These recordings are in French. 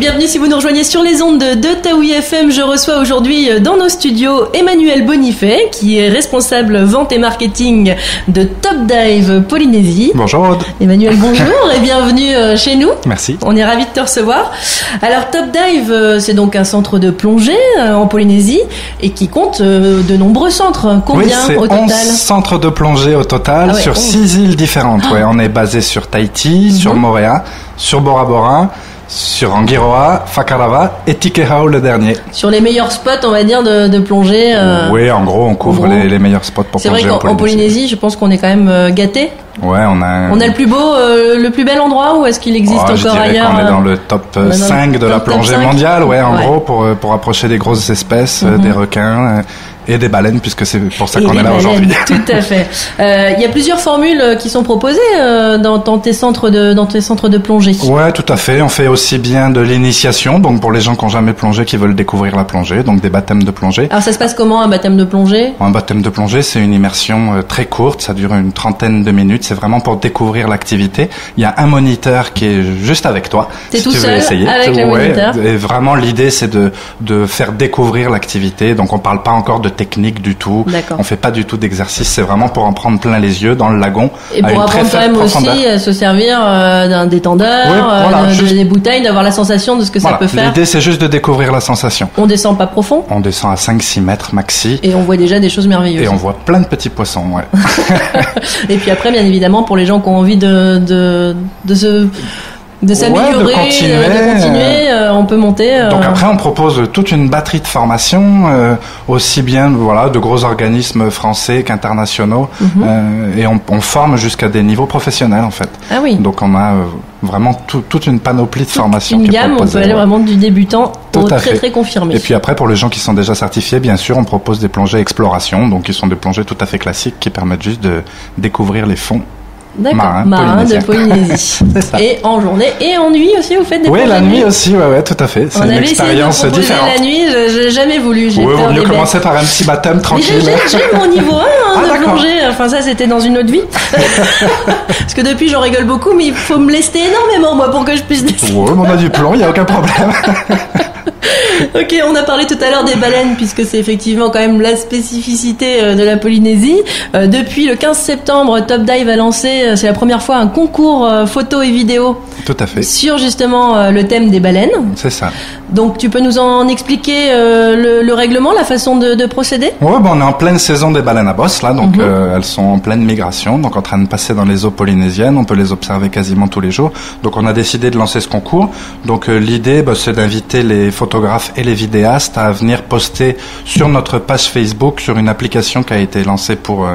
bienvenue si vous nous rejoignez sur les ondes de Taoui FM. Je reçois aujourd'hui dans nos studios Emmanuel Bonifay, qui est responsable vente et marketing de Top Dive Polynésie. Bonjour Aude. Emmanuel, bonjour et bienvenue chez nous. Merci. On est ravis de te recevoir. Alors Top Dive, c'est donc un centre de plongée en Polynésie et qui compte de nombreux centres. Combien au total? 11 centres de plongée au total sur 6 îles différentes. Ouais, on est basé sur Tahiti, sur Moorea, sur Bora Bora, sur Anguirroa, Whakarava et Tikehau le dernier. Sur les meilleurs spots, on va dire, de plongée. Oui, en gros, on couvre les meilleurs spots pour plonger. C'est vrai qu'en Polynésie, je pense qu'on est quand même gâtés. Ouais, on a le plus beau, le plus bel endroit, ou est-ce qu'il existe encore ailleurs? On est dans le top 5 de la plongée mondiale, en gros, pour approcher des grosses espèces, des requins et des baleines, puisque c'est pour ça qu'on est là aujourd'hui. Tout à fait. Il y a plusieurs formules qui sont proposées dans tes centres de plongée. Ouais, tout à fait. On fait aussi bien de l'initiation, donc pour les gens qui n'ont jamais plongé, qui veulent découvrir la plongée, donc des baptêmes de plongée. Alors ça se passe comment, un baptême de plongée? Un baptême de plongée, c'est une immersion très courte, ça dure une trentaine de minutes. C'est vraiment pour découvrir l'activité. Il y a un moniteur qui est juste avec toi. T'es si tout seul avec le moniteur. Et vraiment, l'idée, c'est de faire découvrir l'activité. Donc, on parle pas encore de technique du tout. D'accord. On fait pas du tout d'exercice. C'est vraiment pour en prendre plein les yeux dans le lagon. Et pour apprendre quand même aussi à se servir d'un détendeur, des bouteilles, d'avoir la sensation de ce que ça peut faire. L'idée, c'est juste de découvrir la sensation. On descend pas profond? On descend à 5-6 mètres maxi. Et on voit déjà des choses merveilleuses. Et on voit plein de petits poissons, ouais. Et puis après, bien évidemment, pour les gens qui ont envie de s'améliorer, de continuer, on peut monter. Donc après, on propose toute une batterie de formations, aussi bien de gros organismes français qu'internationaux, et on forme jusqu'à des niveaux professionnels en fait. Ah oui. Donc on a vraiment toute une panoplie de formations. Une gamme, on peut aller vraiment du débutant au très très confirmé. Et puis après, pour les gens qui sont déjà certifiés, bien sûr, on propose des plongées exploration, donc qui sont des plongées tout à fait classiques qui permettent juste de découvrir les fonds. D'accord, marin de Polynésie. Et en journée et en nuit aussi, vous faites des plongées? Oui, la nuit aussi, ouais, tout à fait. C'est une expérience différente. La nuit, j'ai jamais voulu. Oui, vaut mieux commencer par un petit baptême tranquille. J'ai mon niveau 1 de plongée. Enfin, ça, c'était dans une autre vie. Parce que depuis, j'en rigole beaucoup, mais il faut me lester énormément, moi, pour que je puisse descendre. Oui, on a du plomb, il n'y a aucun problème. Ok, on a parlé tout à l'heure des baleines, puisque c'est effectivement quand même la spécificité de la Polynésie. Depuis le 15 septembre, Top Dive a lancé, c'est la première fois, un concours photo et vidéo. Tout à fait. Sur justement le thème des baleines. C'est ça. Donc tu peux nous en expliquer le règlement, la façon de procéder? Oui, on est en pleine saison des baleines à bosse, là, donc elles sont en pleine migration, donc en train de passer dans les eaux polynésiennes, on peut les observer quasiment tous les jours. Donc on a décidé de lancer ce concours. Donc l'idée, c'est d'inviter les photographes et les vidéastes à venir poster sur notre page Facebook, sur une application qui a été lancée pour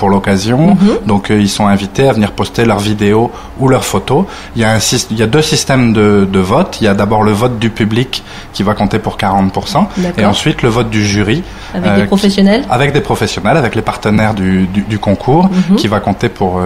l'occasion. Donc ils sont invités à venir poster leurs vidéos ou leurs photos. Il y a deux systèmes de vote. Il y a d'abord le vote du public qui va compter pour 40%. Et ensuite le vote du jury. Avec des professionnels? Avec des professionnels, avec les partenaires du concours, qui va compter pour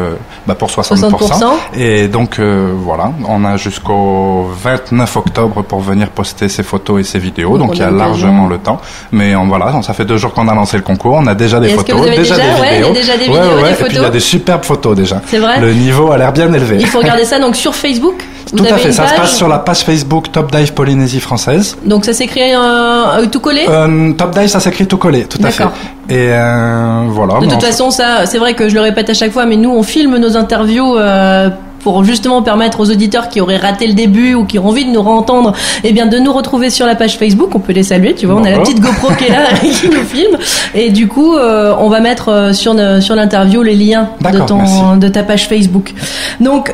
60%. Et donc voilà, on a jusqu'au 29 octobre pour venir poster ses photos et ses vidéos. Donc il y a largement le temps. Mais ça fait 2 jours qu'on a lancé le concours. On a déjà des photos, déjà des vidéos. Déjà des vidéos et des photos. Et puis il y a des superbes photos déjà. C'est vrai. Le niveau a l'air bien élevé. Il faut regarder ça donc sur Facebook. Tout à fait. Ça se passe sur la page Facebook Top Dive Polynésie française. Donc ça s'écrit tout collé. Top Dive, ça s'écrit tout collé, tout à fait. Et voilà. De toute façon, ça, c'est vrai que je le répète à chaque fois, mais nous on filme nos interviews. Pour justement permettre aux auditeurs qui auraient raté le début ou qui ont envie de nous entendre, de nous retrouver sur la page Facebook. On peut les saluer, tu vois, on a la petite GoPro qui est là et qui nous filme. Et du coup, on va mettre sur l'interview les liens de ta page Facebook. Donc,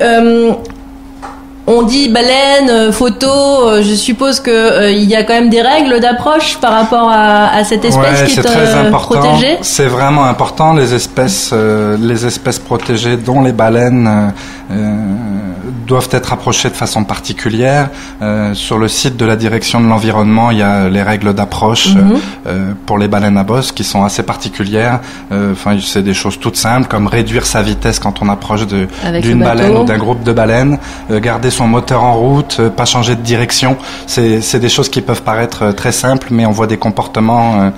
on dit baleine, photo, je suppose que il y a quand même des règles d'approche par rapport à cette espèce qui est très important. Protégée. C'est vraiment important, les espèces protégées, dont les baleines, doivent être approchées de façon particulière. Sur le site de la direction de l'environnement, il y a les règles d'approche pour les baleines à bosse qui sont assez particulières. C'est des choses toutes simples comme réduire sa vitesse quand on approche d'une baleine ou d'un groupe de baleines, garder son moteur en route, pas changer de direction. C'est des choses qui peuvent paraître très simples, mais on voit des comportements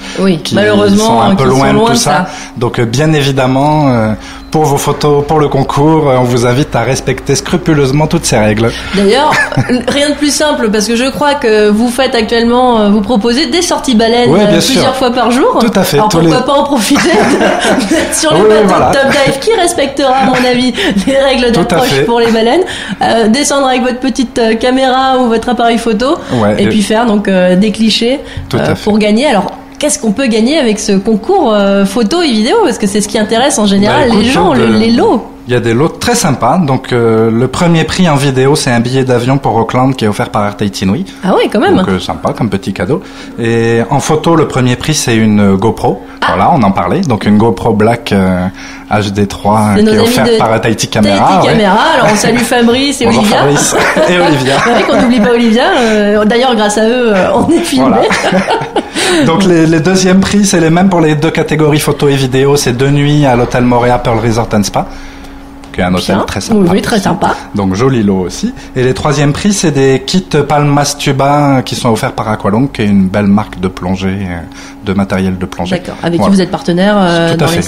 qui sont un peu loin de tout ça. Donc bien évidemment, pour vos photos, pour le concours. On vous invite à respecter scrupuleusement toutes ces règles. D'ailleurs, rien de plus simple, parce que je crois que vous faites actuellement, vous proposez des sorties baleines plusieurs fois par jour. Tout à fait. Alors pourquoi pas en profiter d'être sur le bateau de Top Dive qui respectera, à mon avis, les règles d'approche pour les baleines. Descendre avec votre petite caméra ou votre appareil photo et puis faire donc des clichés pour gagner. Alors, qu'est-ce qu'on peut gagner avec ce concours photo et vidéo? Parce que c'est ce qui intéresse en général les gens, les lots. Il y a des lots très sympas. Donc, le premier prix en vidéo, c'est un billet d'avion pour Auckland qui est offert par Air Tahiti Nui. Ah oui, quand même. Donc, sympa comme petit cadeau. Et en photo, le premier prix, c'est une GoPro. Voilà, on en parlait. Donc, une GoPro Black HD3 qui est offerte par Tahiti Camera. Alors, on salue Fabrice et Bonjour Olivia. Fabrice et Olivia. C'est vrai qu'on n'oublie pas Olivia. D'ailleurs, grâce à eux, on est filmé. Voilà. Donc, les deuxièmes prix, c'est les mêmes pour les deux catégories photo et vidéo. C'est 2 nuits à l'hôtel Morea Pearl Resort & Spa. Un hôtel très sympa. Oui, très sympa. Donc, joli lot aussi. Et les troisièmes prix, c'est des kits Palmas Tuba qui sont offerts par Aqualung, qui est une belle marque de plongée, de matériel de plongée. D'accord. Avec qui vous êtes partenaire Tout à fait.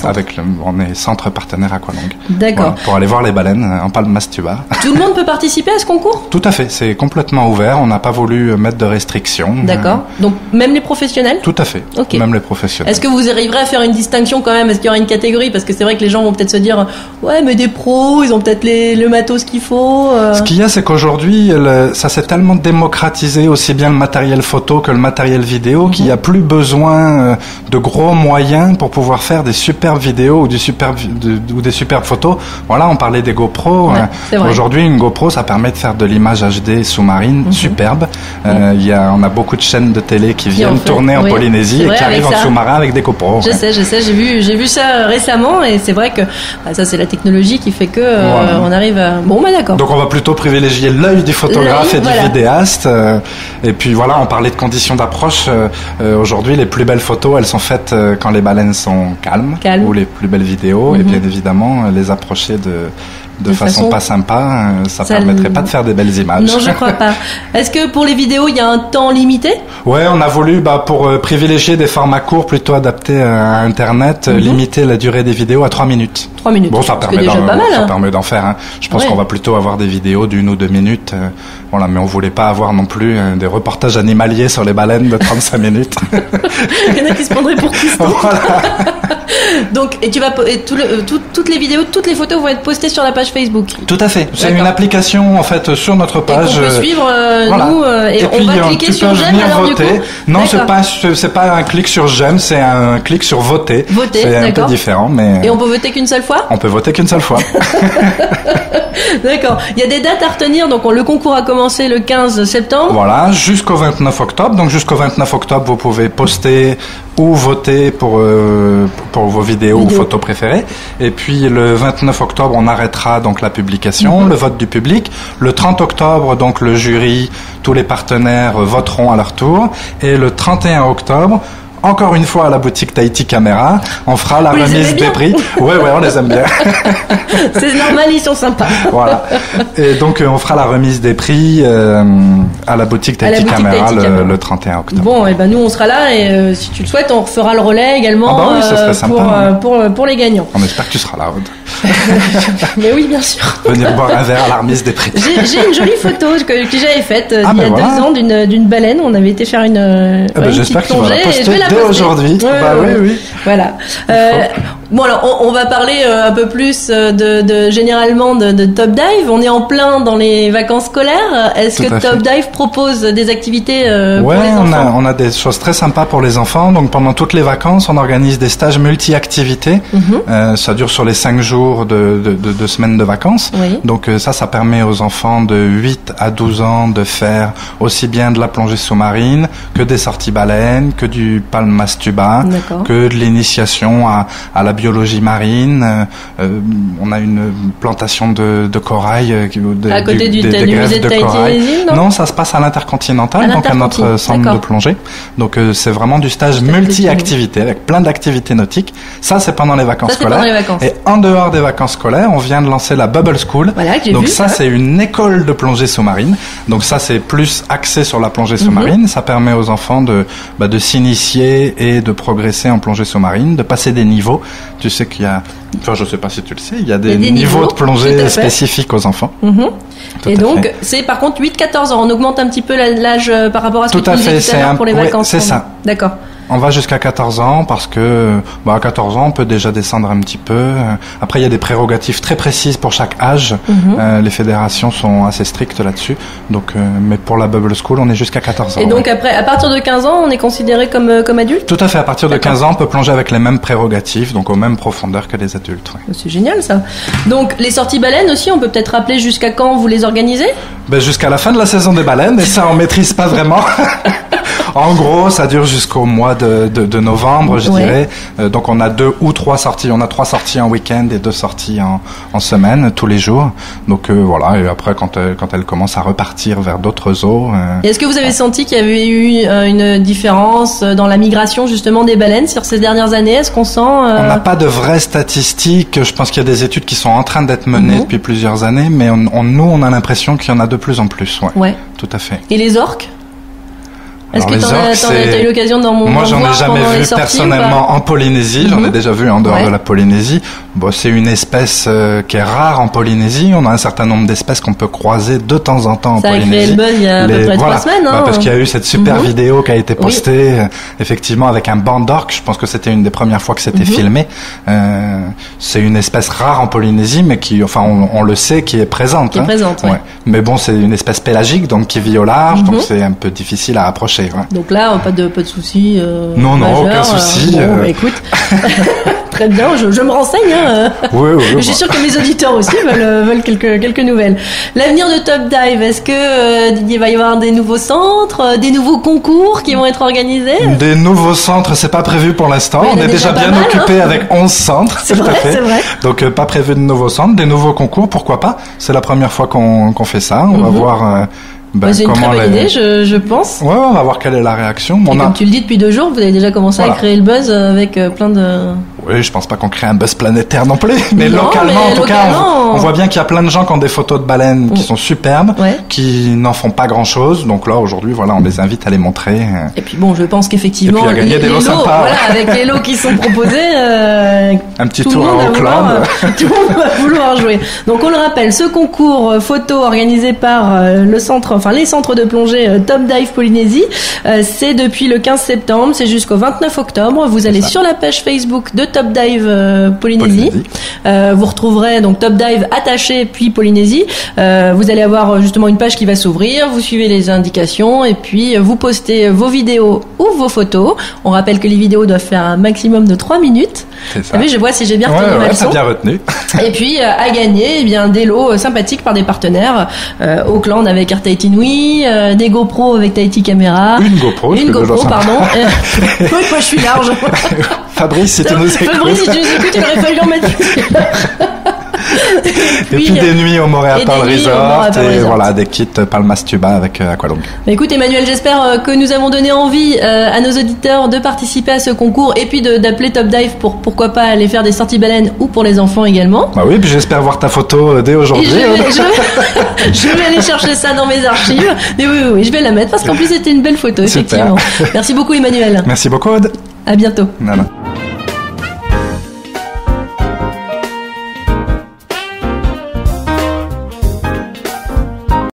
On est centre partenaire Aqualung. D'accord. Voilà, pour aller voir les baleines en Palmas Tuba. Tout le monde peut participer à ce concours? Tout à fait. C'est complètement ouvert. On n'a pas voulu mettre de restrictions. D'accord. Donc, même les professionnels? Tout à fait. Okay. Même les professionnels. Est-ce que vous arriverez à faire une distinction quand même? Est-ce qu'il y aura une catégorie? Parce que c'est vrai que les gens vont peut-être se dire, ouais, mais des pros, ils ont peut-être le matos qu'il faut. Ce qu'il y a, c'est qu'aujourd'hui, ça s'est tellement démocratisé, aussi bien le matériel photo que le matériel vidéo, qu'il n'y a plus besoin de gros moyens pour pouvoir faire des superbes vidéos ou des superbes photos. Voilà, on parlait des GoPro. Aujourd'hui, une GoPro, ça permet de faire de l'image HD sous-marine superbe. On a beaucoup de chaînes de télé qui viennent tourner en Polynésie et qui arrivent en sous-marin avec des GoPro. Je sais, j'ai vu ça récemment et c'est vrai que ça, c'est la technologie qui fait que on arrive à... Bon, d'accord. Donc on va plutôt privilégier l'œil du photographe et du vidéaste. Et puis voilà, on parlait de conditions d'approche. Aujourd'hui, les plus belles photos, elles sont faites quand les baleines sont calmes. Ou les plus belles vidéos. Et bien évidemment, les approcher de façon pas sympa, ça permettrait pas de faire des belles images. Non, je crois pas. Est-ce que pour les vidéos, il y a un temps limité? Ouais, on a voulu, pour privilégier des formats courts plutôt adaptés à Internet, limiter la durée des vidéos à 3 minutes. 3 minutes. Bon, ça permet d'en faire. Je pense qu'on va plutôt avoir des vidéos d'1 ou 2 minutes. Voilà, mais on voulait pas avoir non plus des reportages animaliers sur les baleines de 35 minutes. Il y en a qui se prendraient pour Christo. Voilà. Donc, et tu vas, toutes les vidéos, toutes les photos vont être postées sur la page Facebook. Tout à fait. C'est une application en fait sur notre page. Et on peut suivre nous et on va cliquer sur j'aime. Alors du coup, non, c'est pas un clic sur j'aime, c'est un clic sur voter. C'est un peu différent, mais. Et on peut voter qu'une seule fois? On peut voter qu'une seule fois. D'accord. Il y a des dates à retenir. Donc le concours a commencé le 15 septembre. Voilà, jusqu'au 29 octobre. Donc jusqu'au 29 octobre, vous pouvez poster ou voter pour vos vidéos ou photos préférées. Et puis le 29 octobre, on arrêtera donc la publication, le vote du public. Le 30 octobre, donc le jury, tous les partenaires voteront à leur tour. Et le 31 octobre, encore une fois à la boutique Tahiti Camera, on fera la remise des prix. Ouais, on les aime bien. C'est normal, ils sont sympas. Voilà. Et donc on fera la remise des prix à la boutique Tahiti Camera le 31 octobre. Bon, et nous on sera là et si tu le souhaites, on refera le relais également oui, ça serait sympa, pour les gagnants. On espère que tu seras là, Aude. Mais oui, bien sûr. Venir boire un verre à la remise des prix. J'ai une jolie photo que j'avais faite il y a 2 ans d'une baleine. On avait été faire une j'espère petite plongée. Dès aujourd'hui. Oui. Voilà. Bon, alors, on va parler un peu plus généralement de Top Dive. On est en plein dans les vacances scolaires. Est-ce que Top Dive propose des activités pour les enfants? On a des choses très sympas pour les enfants. Donc, pendant toutes les vacances, on organise des stages multi-activités. Ça dure sur les 5 jours de semaines de vacances. Oui. Donc, ça permet aux enfants de 8 à 12 ans de faire aussi bien de la plongée sous-marine que des sorties baleines, que du Palmas Tuba, que de l'initiation à la biologie marine. On a une plantation de corail à côté du musée de Tahiti. Non, ça se passe à l'Intercontinental, donc à notre centre de plongée. Donc c'est vraiment du stage multi-activité avec plein d'activités nautiques. Ça, c'est pendant les vacances scolaires. Et en dehors des vacances scolaires, on vient de lancer la Bubble School. Voilà, donc ça, c'est une école de plongée sous-marine. Donc ça, c'est plus axé sur la plongée sous-marine. Ça permet aux enfants de s'initier et de progresser en plongée sous-marine, de passer des niveaux. Tu sais qu'il y a, enfin je sais pas si tu le sais, il y a des niveaux de plongée spécifiques aux enfants. Et donc c'est par contre 8-14 ans, on augmente un petit peu l'âge par rapport à ce que tu disais tout à l'heure pour les vacances. C'est ça. D'accord. On va jusqu'à 14 ans parce que à 14 ans, on peut déjà descendre un petit peu. Après, il y a des prérogatives très précises pour chaque âge. Les fédérations sont assez strictes là-dessus. Donc, mais pour la Bubble School, on est jusqu'à 14 ans. Et donc après, à partir de 15 ans, on est considéré comme adulte ? Tout à fait. À partir de 15 ans, on peut plonger avec les mêmes prérogatives, donc aux mêmes profondeurs que les adultes. Ouais. C'est génial ça. Donc les sorties baleines aussi, on peut peut-être rappeler jusqu'à quand vous les organisez ? Jusqu'à la fin de la saison des baleines, et ça on maîtrise pas vraiment. En gros, ça dure jusqu'au mois de novembre, je dirais. Donc on a 2 ou 3 sorties. On a 3 sorties en week-end et 2 sorties en semaine, tous les jours. Donc voilà, et après quand elle commence à repartir vers d'autres eaux... Et est-ce que vous avez senti qu'il y avait eu une différence dans la migration justement des baleines sur ces dernières années ? Est-ce qu'on sent... On n'a pas de vraies statistiques. Je pense qu'il y a des études qui sont en train d'être menées depuis plusieurs années, mais nous, on a l'impression qu'il y en a de plus en plus. Ouais. Tout à fait. Et les orques ? Est-ce que t'as eu l'occasion d'en voir? Moi, j'en ai jamais vu personnellement en Polynésie. J'en ai déjà vu en dehors de la Polynésie. C'est une espèce qui est rare en Polynésie. On a un certain nombre d'espèces qu'on peut croiser de temps en temps en Polynésie. Ça a créé le buzz il y a à peu près 3 semaines. Parce qu'il y a eu cette super vidéo qui a été postée, effectivement, avec un banc d'orques. Je pense que c'était une des premières fois que c'était filmé. C'est une espèce rare en Polynésie, mais qui, enfin, on le sait, qui est présente. Qui est présente, Mais bon, c'est une espèce pélagique, donc qui vit au large, donc c'est un peu difficile à approcher. Donc là, pas de soucis. Non, aucun souci. Écoute, très bien, je me renseigne. Oui, je suis sûre que mes auditeurs aussi veulent quelques nouvelles. L'avenir de Top Dive, est-ce que il va y avoir des nouveaux centres, des nouveaux concours qui vont être organisés? Des nouveaux centres, c'est pas prévu pour l'instant. On est déjà bien occupé avec 11 centres. C'est vrai. Donc pas prévu de nouveaux centres, des nouveaux concours, pourquoi pas? C'est la première fois qu'on fait ça. On va voir. C'est une très bonne idée, je pense. Ouais, on va voir quelle est la réaction. Comme tu le dis depuis 2 jours, vous avez déjà commencé à créer le buzz avec plein de... Oui, je pense pas qu'on crée un buzz planétaire non plus, mais localement, en tout cas, on voit bien qu'il y a plein de gens qui ont des photos de baleines qui sont superbes, qui n'en font pas grand-chose. Donc là, aujourd'hui, voilà, on les invite à les montrer. Et puis bon, je pense qu'effectivement, les lots sympas. Voilà, avec les lots qui sont proposés, un petit tour à Auckland. Tout le monde va vouloir jouer. Donc on le rappelle, ce concours photo organisé par les centres de plongée Top Dive Polynésie, c'est depuis le 15 septembre, c'est jusqu'au 29 octobre. Vous allez sur la page Facebook de Top Dive Polynésie. Vous retrouverez donc Top Dive attaché puis Polynésie. Vous allez avoir justement une page qui va s'ouvrir. Vous suivez les indications et puis vous postez vos vidéos ou vos photos. On rappelle que les vidéos doivent faire un maximum de 3 minutes. C'est ça. Mais je vois si j'ai bien retenu ma leçon. T'as bien retenu. Et puis à gagner des lots sympathiques par des partenaires. Auckland avec Air Tahiti Nui, des GoPro avec Tahiti Camera. Une GoPro, pardon. Moi je suis large. Fabrice, si tu nous écoutes. Fabrice, si tu nous écoutes, il aurait fallu en mettre plusieurs. Et puis des nuits au Montréal Pearl Resort et voilà, des kits Palmas Tuba avec Aqualung. Écoute Emmanuel, j'espère que nous avons donné envie à nos auditeurs de participer à ce concours et puis d'appeler Top Dive pour pourquoi pas aller faire des sorties baleines ou pour les enfants également. Bah oui, puis j'espère voir ta photo dès aujourd'hui. Je vais aller chercher ça dans mes archives. Mais oui, je vais la mettre parce qu'en plus c'était une belle photo, effectivement. Merci beaucoup Emmanuel. Merci beaucoup Aude. À bientôt. Voilà.